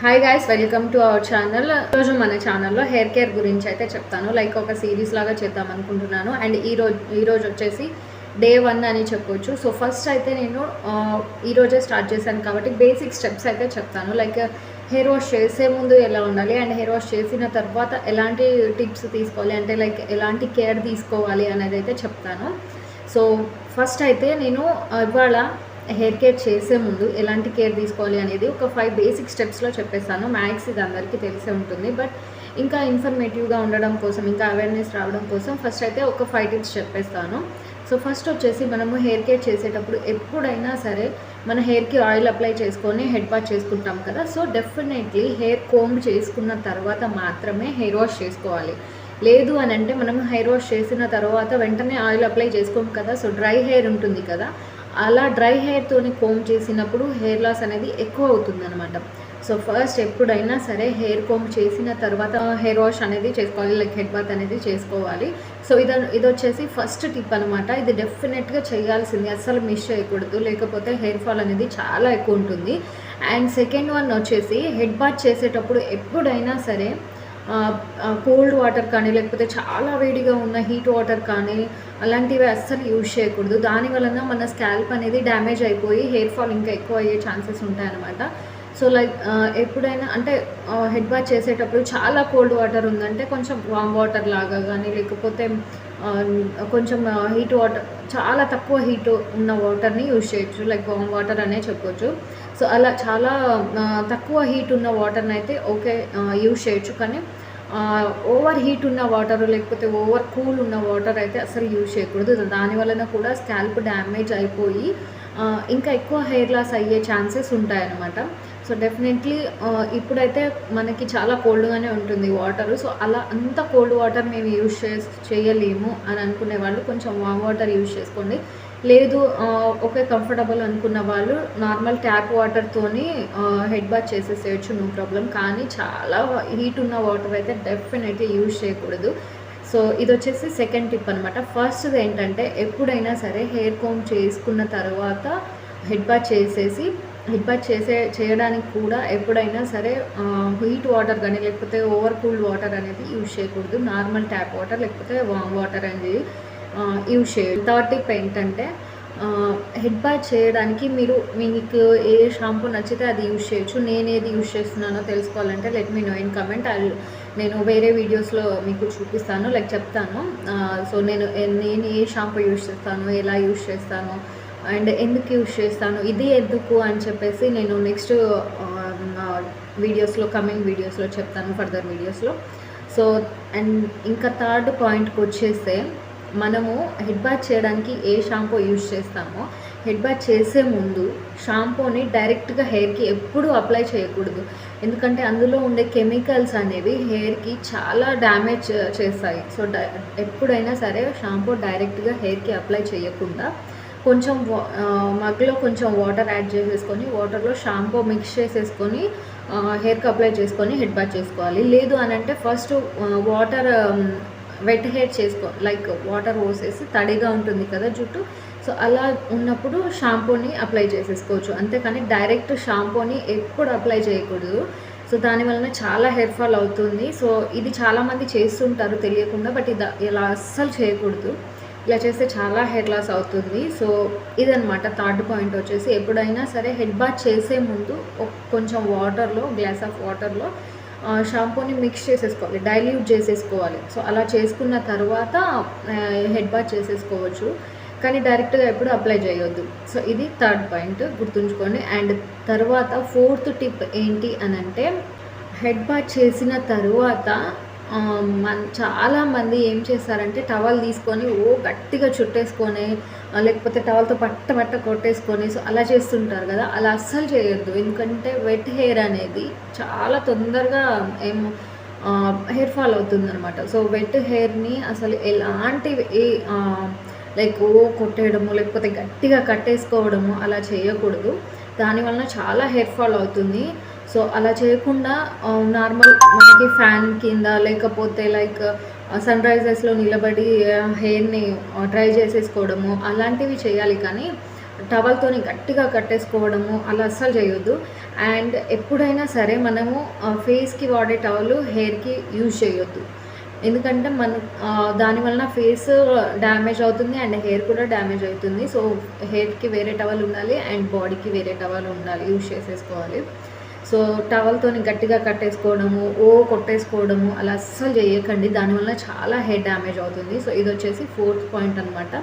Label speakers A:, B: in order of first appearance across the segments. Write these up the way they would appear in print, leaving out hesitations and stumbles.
A: Hi guys, welcome to our channel. ఈరోజు మన ఛానల్లో హెయిర్ కేర్ గురించి అయితే చెప్తాను. లైక్ ఒక సిరీస్ లాగా చేద్దాం అనుకుంటున్నాను. అండ్ ఈరోజు వచ్చేసి డే 1 అని చెప్పొచ్చు. సో ఫస్ట్ అయితే నేను ఈరోజే స్టార్ట్ చేశాను కాబట్టి బేసిక్ స్టెప్స్ అయితే చెప్తాను. లైక్ హెయిర్ వాష్ చేసే ముందు ఎలా ఉండాలి అండ్ హెయిర్ వాష్ చేసిన తర్వాత ఎలాంటి టిప్స్ తీసుకోవాలి, అంటే లైక్ ఎలాంటి కేర్ తీసుకోవాలి అనేది అయితే చెప్తాను. సో ఫస్ట్ అయితే నేను ఇవాళ హెయిర్ కేర్ చేసే ముందు ఎలాంటి కేర్ తీసుకోవాలి అనేది ఒక 5 బేసిక్ స్టెప్స్లో చెప్పేస్తాను. మ్యాథ్స్ ఇది అందరికీ తెలిసే ఉంటుంది, బట్ ఇంకా ఇన్ఫర్మేటివ్గా ఉండడం కోసం, ఇంకా అవేర్నెస్ రావడం కోసం ఫస్ట్ అయితే ఒక 5 టిప్స్ చెప్పేస్తాను. సో ఫస్ట్ వచ్చేసి మనము హెయిర్ కేర్ చేసేటప్పుడు ఎప్పుడైనా సరే మన హెయిర్కి ఆయిల్ అప్లై చేసుకొని హెడ్ బాత్ చేసుకుంటాం కదా. సో డెఫినెట్లీ హెయిర్ కోంబ్ చేసుకున్న తర్వాత మాత్రమే హెయిర్ వాష్ చేసుకోవాలి. లేదు అని అంటే మనం హెయిర్ వాష్ చేసిన తర్వాత వెంటనే ఆయిల్ అప్లై చేసుకోము కదా. సో డ్రై హెయిర్ ఉంటుంది కదా, అలా డ్రై హెయిర్తోని కోమ్ చేసినప్పుడు హెయిర్ లాస్ అనేది ఎక్కువ అవుతుంది అనమాట. సో ఫస్ట్ ఎప్పుడైనా సరే హెయిర్ కోమ్ చేసిన తర్వాత హెయిర్ వాష్ అనేది చేసుకోవాలి, లైక్ హెడ్ బాత్ అనేది చేసుకోవాలి. సో ఇది వచ్చేసి ఫస్ట్ టిప్ అనమాట. ఇది డెఫినెట్గా చేయాల్సింది, అస్సలు మిస్ చేయకూడదు, లేకపోతే హెయిర్ ఫాల్ అనేది చాలా ఎక్కువ ఉంటుంది. అండ్ సెకండ్ వన్ వచ్చేసి హెడ్ బాత్ చేసేటప్పుడు ఎప్పుడైనా సరే కోల్డ్ వాటర్ కానీ లేకపోతే చాలా వేడిగా ఉన్న హీట్ వాటర్ కానీ అలాంటివి అస్సలు యూజ్ చేయకూడదు. దాని వలన మన స్కాల్ప్ అనేది డ్యామేజ్ అయిపోయి హెయిర్ ఫాల్ ఇంకా ఎక్కువ అయ్యే ఛాన్సెస్ ఉంటాయన్నమాట. సో లైక్ ఎప్పుడైనా అంటే హెడ్ బాత్ చేసేటప్పుడు చాలా కోల్డ్ వాటర్ ఉందంటే కొంచెం వామ్ వాటర్ లాగా కానీ లేకపోతే కొంచెం హీట్ వాటర్, చాలా తక్కువ హీట్ ఉన్న వాటర్ని యూజ్ చేయొచ్చు, లైక్ వామ్ వాటర్ అనే చెప్పొచ్చు. సో అలా చాలా తక్కువ హీట్ ఉన్న వాటర్ని అయితే ఓకే యూజ్ చేయొచ్చు, కానీ ఓవర్ హీట్ ఉన్న వాటర్ లేకపోతే ఓవర్ కూల్ ఉన్న వాటర్ అయితే అసలు యూజ్ చేయకూడదు. దాని వలన కూడా స్కాల్ప్ డ్యామేజ్ అయిపోయి ఇంకా ఎక్కువ హెయిర్ లాస్ అయ్యే ఛాన్సెస్ ఉంటాయన్నమాట. సో డెఫినెట్లీ ఇప్పుడైతే మనకి చాలా కోల్డ్గానే ఉంటుంది వాటరు. సో అలా అంత కోల్డ్ వాటర్ మేము యూజ్ చేయలేము అని అనుకునే వాళ్ళు కొంచెం వామ్ వాటర్ యూజ్ చేసుకోండి. లేదు ఓకే కంఫర్టబుల్ అనుకున్న వాళ్ళు నార్మల్ ట్యాప్ వాటర్తోని హెడ్ బాత్ చేసేసేయచ్చు, నో ప్రాబ్లం. కానీ చాలా హీట్ ఉన్న వాటర్ అయితే డెఫినెట్లీ యూజ్ చేయకూడదు. సో ఇది వచ్చేసి సెకండ్ టిప్ అనమాట. ఫస్ట్ది ఏంటంటే ఎప్పుడైనా సరే హెయిర్ కోమ్ చేసుకున్న తర్వాత హెడ్ బాత్ చేయడానికి కూడా ఎప్పుడైనా సరే హీట్ వాటర్ కానీ లేకపోతే ఓవర్ కూల్ వాటర్ అనేది యూజ్ చేయకూడదు. నార్మల్ ట్యాప్ వాటర్ లేకపోతే వామ్ వాటర్ అనేది యూజ్ చేయాలి. థర్డ్ టిప్ ఏంటంటే హెడ్ బాత్ చేయడానికి మీకు ఏ షాంపూ నచ్చితే అది యూజ్ చేయొచ్చు. నేను ఏది యూజ్ చేస్తున్నానో తెలుసుకోవాలంటే let me know in comment. నేను వేరే వీడియోస్లో మీకు చూపిస్తాను, లైక్ చెప్తాను. సో నేను ఏ షాంపూ యూజ్ చేస్తాను, ఎలా యూజ్ చేస్తాను అండ్ ఎందుకు యూజ్ చేస్తాను, ఇది ఎందుకు అని చెప్పేసి నేను నెక్స్ట్ వీడియోస్లో, కమింగ్ వీడియోస్లో చెప్తాను, ఫర్దర్ వీడియోస్లో. సో అండ్ ఇంకా థర్డ్ పాయింట్కి వచ్చేస్తే మనము హెడ్ బాత్ చేయడానికి ఏ షాంపూ యూజ్ చేస్తామో హెడ్ బాత్ చేసే ముందు షాంపూని డైరెక్ట్గా హెయిర్కి ఎప్పుడూ అప్లై చేయకూడదు. ఎందుకంటే అందులో ఉండే కెమికల్స్ అనేవి హెయిర్కి చాలా డ్యామేజ్ చేస్తాయి. సో ఎప్పుడైనా సరే షాంపూ డైరెక్ట్గా హెయిర్కి అప్లై చేయకుండా కొంచెం మగ్లో కొంచెం వాటర్ యాడ్ చేసేసుకొని వాటర్లో షాంపూ మిక్స్ చేసేసుకొని హెయిర్కి అప్లై చేసుకొని హెడ్ బాత్ చేసుకోవాలి. లేదు అని అంటే first water wet hair like water పోసేసి తడిగా ఉంటుంది కదా జుట్టు, సో అలా ఉన్నప్పుడు షాంపూని అప్లై చేసేసుకోవచ్చు. అంతేకాని డైరెక్ట్ షాంపూని ఎప్పుడు అప్లై చేయకూడదు. సో దానివలన చాలా హెయిర్ ఫాల్ అవుతుంది. సో ఇది చాలామంది చేస్తుంటారు తెలియకుండా, బట్ ఇలా అస్సలు చేయకూడదు. ఇలా చేస్తే చాలా హెయిర్ లాస్ అవుతుంది. సో ఇదనమాట థర్డ్ పాయింట్ వచ్చేసి ఎప్పుడైనా సరే హెడ్ బాత్ చేసే ముందు కొంచెం వాటర్లో, గ్లాస్ ఆఫ్ వాటర్లో షాంపూని మిక్స్ చేసేసుకోవాలి, డైల్యూట్ చేసేసుకోవాలి. సో అలా చేసుకున్న తర్వాత హెడ్ బాత్ చేసేసుకోవచ్చు, కానీ డైరెక్ట్గా ఎప్పుడు అప్లై చేయొద్దు. సో ఇది థర్డ్ పాయింట్, గుర్తుంచుకోండి. అండ్ తర్వాత ఫోర్త్ టిప్ ఏంటి అని అంటే హెడ్ బాత్ చేసిన తర్వాత చాలామంది ఏం చేస్తారంటే టవల్ తీసుకొని గట్టిగా చుట్టేసుకొని లేకపోతే టవల్తో పట్ట కొట్టేసుకొని సో అలా చేస్తుంటారు కదా. అలా అస్సలు చేయొద్దు, ఎందుకంటే వెట్ హెయిర్ అనేది చాలా తొందరగా హెయిర్ ఫాల్ అవుతుంది అనమాట. సో వెట్ హెయిర్ని అసలు ఎలాంటి లైక్ కొట్టేయడము లేకపోతే గట్టిగా కట్టేసుకోవడము అలా చేయకూడదు. దానివలన చాలా హెయిర్ ఫాల్ అవుతుంది. సో అలా చేయకుండా నార్మల్ మనకి ఫ్యాన్ కింద లేకపోతే లైక్ సన్ రైజర్స్లో నిలబడి హెయిర్ని డ్రై చేసేసుకోవడము అలాంటివి చేయాలి. కానీ టవల్తోని గట్టిగా కట్టేసుకోవడము అలా అస్సలు చేయొద్దు. అండ్ ఎప్పుడైనా సరే మనము ఫేస్కి వాడే టవల్ హెయిర్కి యూజ్ చేయొద్దు. ఎందుకంటే దానివలన ఫేస్ డ్యామేజ్ అవుతుంది అండ్ హెయిర్ కూడా డ్యామేజ్ అవుతుంది. సో హెయిర్కి వేరే టవల్ ఉండాలి అండ్ బాడీకి వేరే టవల్ ఉండాలి, యూజ్ చేసేసుకోవాలి. సో టవల్తోని గట్టిగా కట్టేసుకోవడము, కొట్టేసుకోవడము అలా అస్సలు చేయకండి. దానివల్ల చాలా హెయిర్ డ్యామేజ్ అవుతుంది. సో ఇది వచ్చేసి 4th పాయింట్ అనమాట.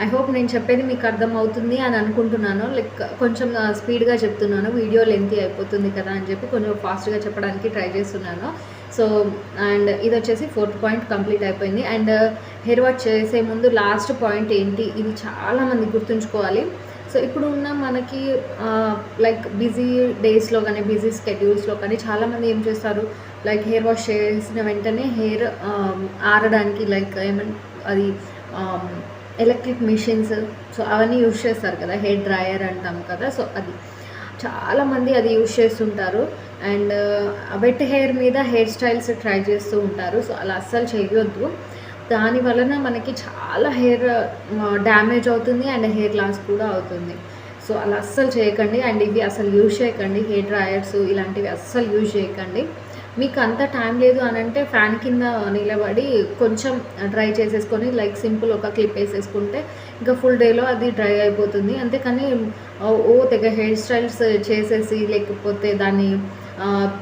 A: ఐ హోప్ నేను చెప్పేది మీకు అర్థమవుతుంది అని అనుకుంటున్నాను. కొంచెం స్పీడ్గా చెప్తున్నాను, వీడియో లెంతీ అయిపోతుంది కదా అని చెప్పి కొంచెం ఫాస్ట్గా చెప్పడానికి ట్రై చేస్తున్నాను. సో అండ్ ఇది వచ్చేసి 4th పాయింట్ కంప్లీట్ అయిపోయింది. అండ్ హెయిర్ వాష్ చేసే ముందు లాస్ట్ పాయింట్ ఏంటి, ఇది చాలామంది గుర్తుంచుకోవాలి. సో ఇప్పుడు ఉన్న మనకి బిజీ డేస్లో కానీ బిజీ స్కెడ్యూల్స్లో కానీ చాలామంది ఏం చేస్తారు, హెయిర్ వాష్ చేసిన వెంటనే హెయిర్ ఆరడానికి అది ఎలక్ట్రిక్ మిషన్స్, సో అవన్నీ యూజ్ చేస్తారు కదా, హెయిర్ డ్రయర్ అంటాం కదా. సో అది చాలామంది అది యూజ్ చేస్తుంటారు. అండ్ వెట్ హెయిర్ మీద హెయిర్ స్టైల్స్ ట్రై చేస్తూ ఉంటారు. సో అలా అస్సలు చేయొద్దు. దాని వలన మనకి చాలా హెయిర్ డ్యామేజ్ అవుతుంది అండ్ హెయిర్ లాస్ కూడా అవుతుంది. సో అలా అస్సలు చేయకండి. అండ్ ఇవి అసలు యూజ్ చేయకండి, హెయిర్ డ్రయర్స్ ఇలాంటివి అస్సలు యూజ్ చేయకండి. మీకు అంత టైం లేదు అని అంటే ఫ్యాన్ కింద నిలబడి కొంచెం డ్రై చేసేసుకొని సింపుల్ ఒక క్లిప్ వేసేసుకుంటే ఇంకా ఫుల్ డేలో అది డ్రై అయిపోతుంది. అంతేకాని తెగ హెయిర్ స్టైల్స్ చేసేసి లేకపోతే దాన్ని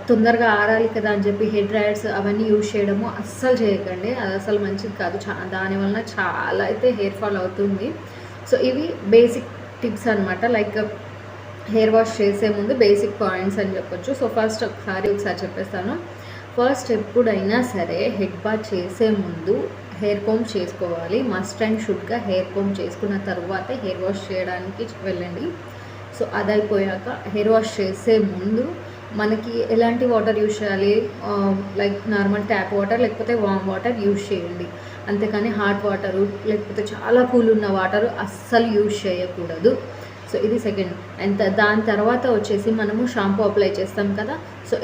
A: తొందరగా ఆరాలి కదా అని చెప్పి హెయిర్ డ్రయర్స్ అవన్నీ యూజ్ చేయడము అస్సలు చేయకండి. అది అసలు మంచిది కాదు. దానివల్ల చాలా అయితే హెయిర్ ఫాల్ అవుతుంది. సో ఇవి బేసిక్ టిప్స్ అనమాట. హెయిర్ వాష్ చేసే ముందు బేసిక్ పాయింట్స్ అని చెప్పొచ్చు. సో ఫస్ట్ ఒకసారి చెప్పేస్తాను. ఫస్ట్ ఎప్పుడైనా సరే హెడ్ బాత్ చేసే ముందు హెయిర్ కోమ్ చేసుకోవాలి. మస్ట్ అండ్ షుడ్గా హెయిర్ కోమ్ చేసుకున్న తర్వాత హెయిర్ వాష్ చేయడానికి వెళ్ళండి. సో అది అయిపోయాక హెయిర్ వాష్ చేసే ముందు మనకి ఎలాంటి వాటర్ యూజ్ చేయాలి, నార్మల్ ట్యాప్ వాటర్ లేకపోతే వామ్ వాటర్ యూజ్ చేయండి. అంతేకాని హాట్ వాటరు లేకపోతే చాలా కూల్ ఉన్న వాటర్ అస్సలు యూజ్ చేయకూడదు. సో ఇది సెకండ్. అండ్ దాని తర్వాత వచ్చేసి మనము షాంపూ అప్లై చేస్తాం కదా. సో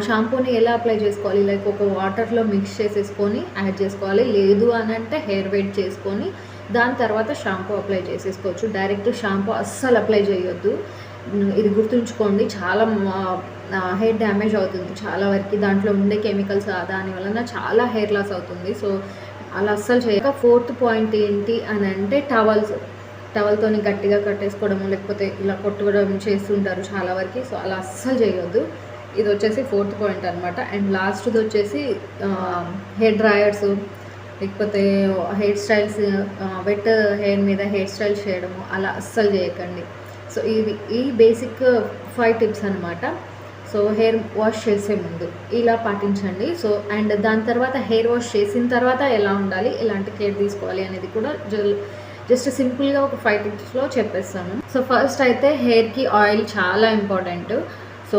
A: షాంపూని ఎలా అప్లై చేసుకోవాలి, ఒక వాటర్లో మిక్స్ చేసేసుకొని యాడ్ చేసుకోవాలి. లేదు అని అంటే హెయిర్ వెయిట్ చేసుకొని దాని తర్వాత షాంపూ అప్లై చేసేసుకోవచ్చు. డైరెక్ట్ షాంపూ అస్సలు అప్లై చేయొద్దు. ఇది గుర్తుంచుకోండి. చాలా హెయిర్ డ్యామేజ్ అవుతుంది చాలా వరకు. దాంట్లో ఉండే కెమికల్స్ దాని వలన చాలా హెయిర్ లాస్ అవుతుంది. సో అలా అస్సలు చేయక. 4th పాయింట్ ఏంటి అని అంటే టవల్తోని గట్టిగా కట్టేసుకోవడము లేకపోతే ఇలా కొట్టుకోవడం చేస్తుంటారు చాలా వరకు. సో అలా అస్సలు చేయొద్దు. ఇది వచ్చేసి 4th పాయింట్ అనమాట. అండ్ లాస్ట్ది వచ్చేసి హెయిర్ డ్రయర్స్ లేకపోతే హెయిర్ స్టైల్స్, వెట్ హెయిర్ మీద హెయిర్ స్టైల్స్ చేయడము అలా అస్సలు చేయకండి. సో ఈ బేసిక్ 5 టిప్స్ అనమాట. సో హెయిర్ వాష్ చేసే ముందు ఇలా పాటించండి. సో అండ్ దాని తర్వాత హెయిర్ వాష్ చేసిన తర్వాత ఎలా ఉండాలి, ఎలాంటి కేర్ తీసుకోవాలి అనేది కూడా జస్ట్ సింపుల్గా ఒక 5 టిప్స్లో చెప్పేస్తాను. సో ఫస్ట్ అయితే హెయిర్కి ఆయిల్ చాలా ఇంపార్టెంట్. సో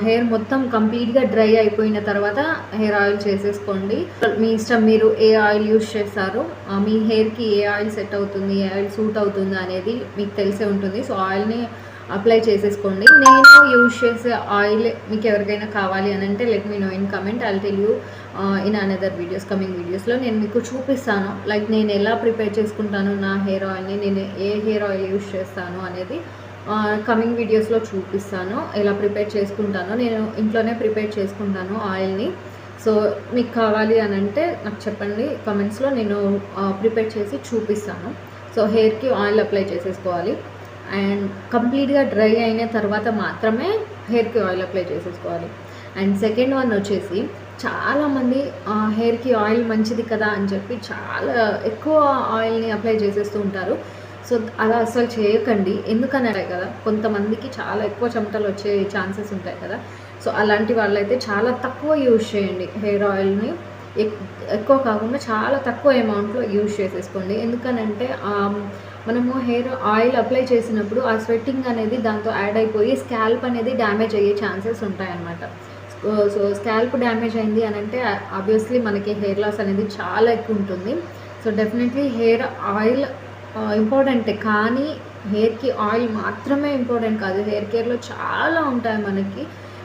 A: హెయిర్ మొత్తం కంప్లీట్గా డ్రై అయిపోయిన తర్వాత హెయిర్ ఆయిల్ చేసేసుకోండి. మీ ఇష్టం, మీరు ఏ ఆయిల్ యూజ్ చేస్తారో, మీ హెయిర్కి ఏ ఆయిల్ సెట్ అవుతుంది, ఏ ఆయిల్ సూట్ అవుతుంది అనేది మీకు తెలిసే ఉంటుంది. సో ఆయిల్ని అప్లై చేసేసుకోండి. నేను యూజ్ చేసే ఆయిల్ మీకు ఎవరికైనా కావాలి అని అంటే let me know in comment. I'll tell you in another videos, coming వీడియోస్లో నేను మీకు చూపిస్తాను. నేను ఎలా ప్రిపేర్ చేసుకుంటాను నా హెయిర్ ఆయిల్ని, నేను ఏ హెయిర్ ఆయిల్ యూజ్ చేస్తాను అనేది కమింగ్ వీడియోస్లో చూపిస్తాను. ఎలా ప్రిపేర్ చేసుకుంటానో నేను ఇంట్లోనే ప్రిపేర్ చేసుకుంటాను ఆయిల్ని. సో మీకు కావాలి అని అంటే నాకు చెప్పండి కమెంట్స్లో, నేను ప్రిపేర్ చేసి చూపిస్తాను. సో హెయిర్కి ఆయిల్ అప్లై చేసేసుకోవాలి. అండ్ కంప్లీట్గా డ్రై అయిన తర్వాత మాత్రమే హెయిర్కి ఆయిల్ అప్లై చేసేసుకోవాలి. అండ్ సెకండ్ వన్ వచ్చేసి చాలామంది హెయిర్కి ఆయిల్ మంచిది కదా అని చెప్పి చాలా ఎక్కువ ఆయిల్ని అప్లై చేసేస్తూ ఉంటారు. సో అలా అసలు చేయకండి. ఎందుకనే కదా, కొంతమందికి చాలా ఎక్కువ చెమటలు వచ్చే ఛాన్సెస్ ఉంటాయి కదా. సో అలాంటి వాళ్ళైతే చాలా తక్కువ యూజ్ చేయండి హెయిర్ ఆయిల్ని. ఎక్కువ కాకుండా చాలా తక్కువ అమౌంట్లో యూజ్ చేసేసుకోండి. ఎందుకనంటే మనము హెయిర్ ఆయిల్ అప్లై చేసినప్పుడు ఆ స్వెట్టింగ్ అనేది దాంతో యాడ్ అయిపోయి స్కాల్ప్ అనేది డ్యామేజ్ అయ్యే ఛాన్సెస్ ఉంటాయన్నమాట. సో స్కాల్ప్ డ్యామేజ్ అయింది అని అంటే ఆబ్వియస్లీ మనకి హెయిర్ లాస్ అనేది చాలా ఎక్కువ ఉంటుంది. సో డెఫినెట్లీ హెయిర్ ఆయిల్ ఇంపార్టెంటే, కానీ హెయిర్కి ఆయిల్ మాత్రమే ఇంపార్టెంట్ కాదు. హెయిర్ కేర్లో చాలా ఉంటాయి మనకి.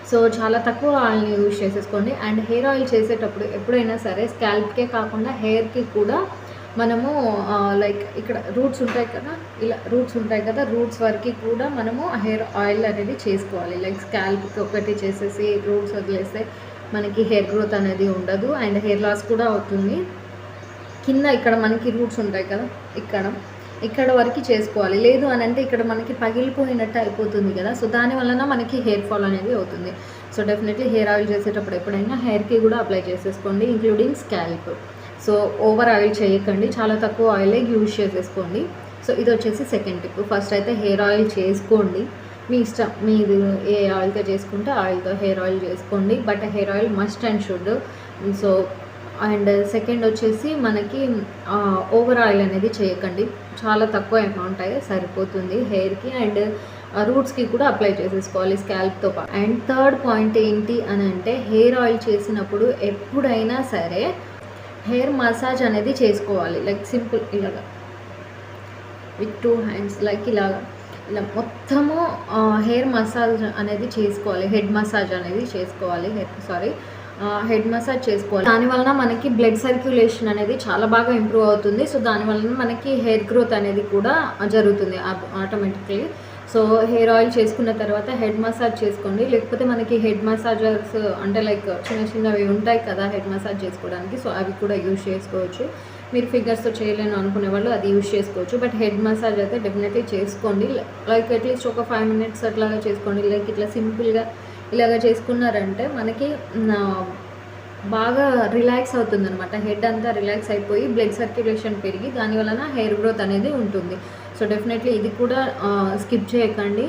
A: సో చాలా తక్కువ ఆయిల్ని యూజ్ చేసేసుకోండి. అండ్ హెయిర్ ఆయిల్ చేసేటప్పుడు ఎప్పుడైనా సరే స్కాల్ప్కే కాకుండా హెయిర్కి కూడా మనము లైక్ ఇక్కడ రూట్స్ ఉంటాయి కదా, ఇలా రూట్స్ ఉంటాయి కదా, రూట్స్ వరకు కూడా మనము హెయిర్ ఆయిల్ అనేది చేసుకోవాలి. లైక్ స్కాల్ప్కి ఒకటి చేసేసి రూట్స్ వదిలేస్తే మనకి హెయిర్ గ్రోత్ అనేది ఉండదు అండ్ హెయిర్ లాస్ కూడా అవుతుంది. కింద ఇక్కడ మనకి రూట్స్ ఉంటాయి కదా, ఇక్కడ వరకు చేసుకోవాలి. లేదు అని అంటే ఇక్కడ మనకి పగిలిపోయినట్టు అయిపోతుంది కదా, సో దాని వలన మనకి హెయిర్ ఫాల్ అనేది అవుతుంది. సో డెఫినెట్లీ హెయిర్ ఆయిల్ చేసేటప్పుడు ఎప్పుడైనా హెయిర్కి కూడా అప్లై చేసేసుకోండి, including scalp. So over oil చేయకండి, చాలా తక్కువ ఆయిలే యూజ్ చేసేసుకోండి. సో ఇది వచ్చేసి సెకండ్ టిప్. ఫస్ట్ అయితే హెయిర్ ఆయిల్ చేసుకోండి, మీ ఇష్టం, మీరు ఏ ఆయిల్తో చేసుకుంటే ఆయిల్తో హెయిర్ ఆయిల్ చేసుకోండి, but hair oil must and should. So and second వచ్చేసి మనకి ఓవర్ ఆయిల్ అనేది చేయకండి, చాలా తక్కువ అమౌంట్ అయితే సరిపోతుంది హెయిర్కి అండ్ రూట్స్కి కూడా అప్లై చేసేసుకోవాలి స్కాల్ప్తో పాటు. అండ్ థర్డ్ పాయింట్ ఏంటి అని అంటే హెయిర్ ఆయిల్ చేసినప్పుడు ఎప్పుడైనా సరే హెయిర్ మసాజ్ అనేది చేసుకోవాలి. లైక్ సింపుల్ ఇలాగా విత్ 2 హ్యాండ్స్ లైక్ ఇలా మొత్తము హెయిర్ మసాజ్ అనేది చేసుకోవాలి, హెడ్ మసాజ్ అనేది చేసుకోవాలి, హెడ్ మసాజ్ చేసుకోవాలి. దానివలన మనకి బ్లడ్ సర్క్యులేషన్ అనేది చాలా బాగా ఇంప్రూవ్ అవుతుంది. సో దానివలన మనకి హెయిర్ గ్రోత్ అనేది కూడా జరుగుతుంది ఆటోమేటిక్లీ. సో హెయిర్ ఆయిల్ చేసుకున్న తర్వాత హెడ్ మసాజ్ చేసుకోండి, లేకపోతే మనకి హెడ్ మసాజర్స్ అంటే లైక్ చిన్నవి ఉంటాయి కదా హెడ్ మసాజ్ చేసుకోవడానికి, సో అవి కూడా యూజ్ చేసుకోవచ్చు. మీరు ఫింగర్స్తో చేయలేను అనుకునే వాళ్ళు అది యూజ్ చేసుకోవచ్చు, బట్ హెడ్ మసాజ్ అయితే డెఫినెట్లీ చేసుకోండి. లైక్ అట్లీస్ట్ ఒక 5 minutes అట్లాగా చేసుకోండి. లైక్ ఇట్లా సింపుల్గా ఇలాగ చేసుకున్నారంటే మనకి బాగా రిలాక్స్ అవుతుంది అనమాట, హెడ్ అంతా రిలాక్స్ అయిపోయి బ్లడ్ సర్క్యులేషన్ పెరిగి దానివలన హెయిర్ గ్రోత్ అనేది ఉంటుంది. సో డెఫినెట్లీ ఇది కూడా స్కిప్ చేయకండి,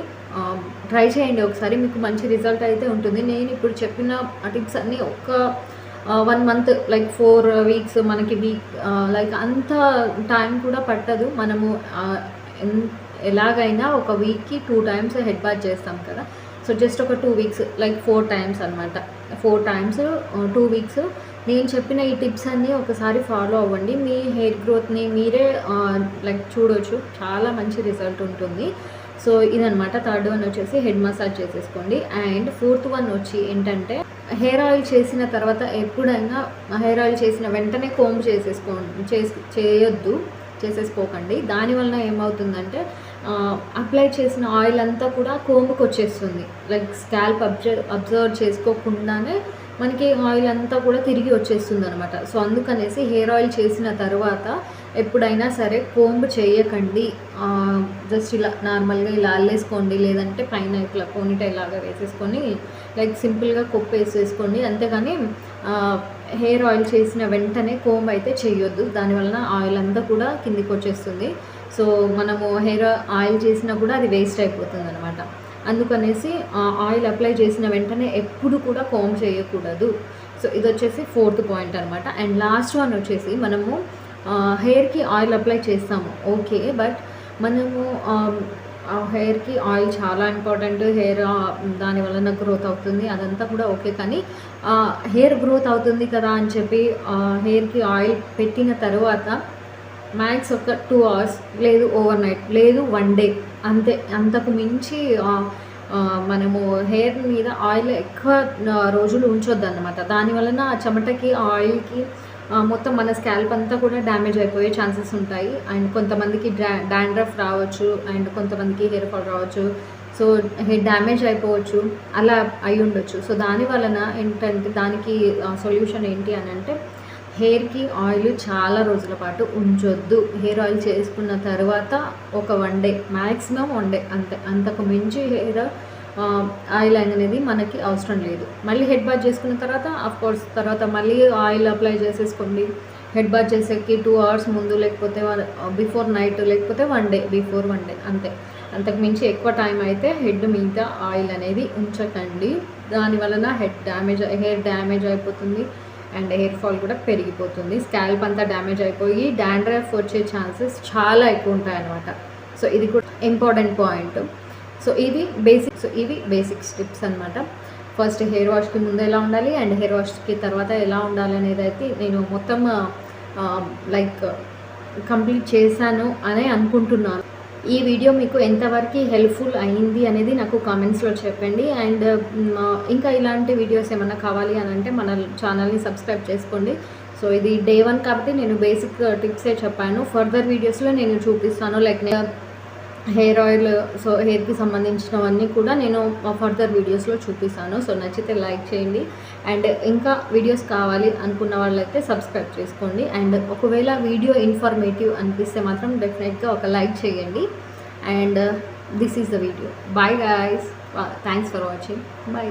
A: ట్రై చేయండి ఒకసారి, మీకు మంచి రిజల్ట్ అయితే ఉంటుంది. నేను ఇప్పుడు చెప్పిన టిప్స్ అన్నీ ఒక 1 month లైక్ 4 weeks మనకి లైక్ అంత టైం కూడా పట్టదు. మనము ఎలాగైనా ఒక వీక్కి 2 times హెడ్ బాత్ చేస్తాం కదా, సో జస్ట్ ఒక 2 weeks లైక్ 4 times అనమాట, 4 times 2 weeks. నేను చెప్పిన ఈ టిప్స్ అన్నీ ఒకసారి ఫాలో అవ్వండి, మీ హెయిర్ గ్రోత్ని మీరే లైక్ చూడవచ్చు, చాలా మంచి రిజల్ట్ ఉంటుంది. సో ఇదనమాట. థర్డ్ వన్ వచ్చేసి హెడ్ మసాజ్ చేసేసుకోండి. అండ్ ఫోర్త్ వన్ వచ్చి ఏంటంటే హెయిర్ ఆయిల్ చేసిన తర్వాత ఎప్పుడైనా హెయిర్ ఆయిల్ చేసిన వెంటనే కోంబ్ చేసేసుకోకండి. దానివల్ల ఏమవుతుందంటే అప్లై చేసిన ఆయిల్ అంతా కూడా కోంబుకి వచ్చేస్తుంది. లైక్ స్కాల్ప్ అబ్జర్వ్ చేసుకోకుండానే మనకి ఆయిల్ అంతా కూడా తిరిగి వచ్చేస్తుంది అనమాట. సో అందుకనేసి హెయిర్ ఆయిల్ చేసిన తర్వాత ఎప్పుడైనా సరే కోంబ్ చేయకండి, జస్ట్ ఇలా నార్మల్గా ఇలా అల్లేసుకోండి, లేదంటే పైన ఇట్లా పోనీటైల్ లాగా వేసేసుకొని లైక్ సింపుల్గా కొప్పు వేసేసుకోండి. అంతేగాని హెయిర్ ఆయిల్ చేసిన వెంటనే కోంబ్ అయితే చేయొద్దు, దానివలన ఆయిల్ అంతా కూడా కిందికి వచ్చేస్తుంది. సో మనము హెయిర్ ఆయిల్ చేసినా కూడా అది వేస్ట్ అయిపోతుంది అనమాట. అందుకనేసి ఆయిల్ అప్లై చేసిన వెంటనే ఎప్పుడు కూడా కోంబ్ చేయకూడదు. సో ఇది వచ్చేసి 4th పాయింట్ అనమాట. అండ్ లాస్ట్ వన్ వచ్చేసి మనము హెయిర్కి ఆయిల్ అప్లై చేస్తాము ఓకే, బట్ మనము హెయిర్కి ఆయిల్ చాలా ఇంపార్టెంట్, హెయిర్ దానివల్ల గ్రోత్ అవుతుంది అదంతా కూడా ఓకే, కానీ హెయిర్ గ్రోత్ అవుతుంది కదా అని చెప్పి హెయిర్కి ఆయిల్ పెట్టిన తర్వాత మ్యాక్స్ ఒక 2 hours, లేదు ఓవర్ నైట్, లేదు 1 day, అంతే. అంతకు మించి మనము హెయిర్ మీద ఆయిల్ ఎక్కువ రోజులు ఉంచొద్దు అన్నమాట. దానివలన చెమటకి ఆయిల్కి మొత్తం మన స్కాల్ప్ అంతా కూడా డ్యామేజ్ అయిపోయే ఛాన్సెస్ ఉంటాయి. అండ్ కొంతమందికి డాండ్రఫ్ రావచ్చు, అండ్ కొంతమందికి హెయిర్ ఫాల్ రావచ్చు, సో హెయిర్ డ్యామేజ్ అయిపోవచ్చు, అలా అయి ఉండొచ్చు. సో దానివలన ఏంటంటే దానికి సొల్యూషన్ ఏంటి అని అంటే హెయిర్కి ఆయిల్ చాలా రోజుల పాటు ఉంచొద్దు. హెయిర్ ఆయిల్ చేసుకున్న తర్వాత ఒక 1 day, మ్యాక్సిమం 1 day అంతే. అంతకు మించి హెయిర్ ఆయిల్ అనేది మనకి అవసరం లేదు. మళ్ళీ హెడ్ బాత్ చేసుకున్న తర్వాత కోర్స్ తర్వాత మళ్ళీ ఆయిల్ అప్లై చేసేసుకోండి. హెడ్ బాత్ చేసేకి 2 hours ముందు, లేకపోతే బిఫోర్ నైట్, లేకపోతే 1 day బిఫోర్ 1 day అంతే. అంతకు మించి ఎక్కువ టైం అయితే హెడ్ మీద ఆయిల్ అనేది ఉంచకండి. దానివలన హెయిర్ డ్యామేజ్ అయిపోతుంది అండ్ హెయిర్ ఫాల్ కూడా పెరిగిపోతుంది. స్కాల్ప్ అంతా డ్యామేజ్ అయిపోయి డాండ్రఫ్ వచ్చే ఛాన్సెస్ చాలా ఎక్కువ ఉంటాయి అన్నమాట. సో ఇది కూడా ఇంపార్టెంట్ పాయింట్. సో ఇవి బేసిక్స్ టిప్స్ అనమాట. ఫస్ట్ హెయిర్ వాష్కి ముందు ఎలా ఉండాలి అండ్ హెయిర్ వాష్కి తర్వాత ఎలా ఉండాలి అనేది అయితే నేను మొత్తం లైక్ కంప్లీట్ చేశాను అని అనుకుంటున్నాను. ఈ వీడియో మీకు ఎంతవరకు హెల్ప్ఫుల్ అయింది అనేది నాకు కామెంట్స్లో చెప్పండి. అండ్ ఇంకా ఇలాంటి వీడియోస్ ఏమైనా కావాలి అని అంటే మన ఛానల్ని సబ్స్క్రైబ్ చేసుకోండి. సో ఇది డే 1 కాబట్టి నేను బేసిక్ టిప్సే చెప్పాను. ఫర్దర్ వీడియోస్లో నేను చూపిస్తాను, లైక్ హెయిర్ ఆయిల్, సో హెయిర్కి సంబంధించినవన్నీ కూడా నేను ఫర్దర్ వీడియోస్లో చూపిస్తాను. సో నచ్చితే లైక్ చేయండి, అండ్ ఇంకా వీడియోస్ కావాలి అనుకున్న వాళ్ళైతే సబ్స్క్రైబ్ చేసుకోండి. అండ్ ఒకవేళ వీడియో ఇన్ఫర్మేటివ్ అనిపిస్తే మాత్రం డెఫినెట్గా ఒక లైక్ చేయండి. And this is the video. Bye guys, thanks for watching. Bye.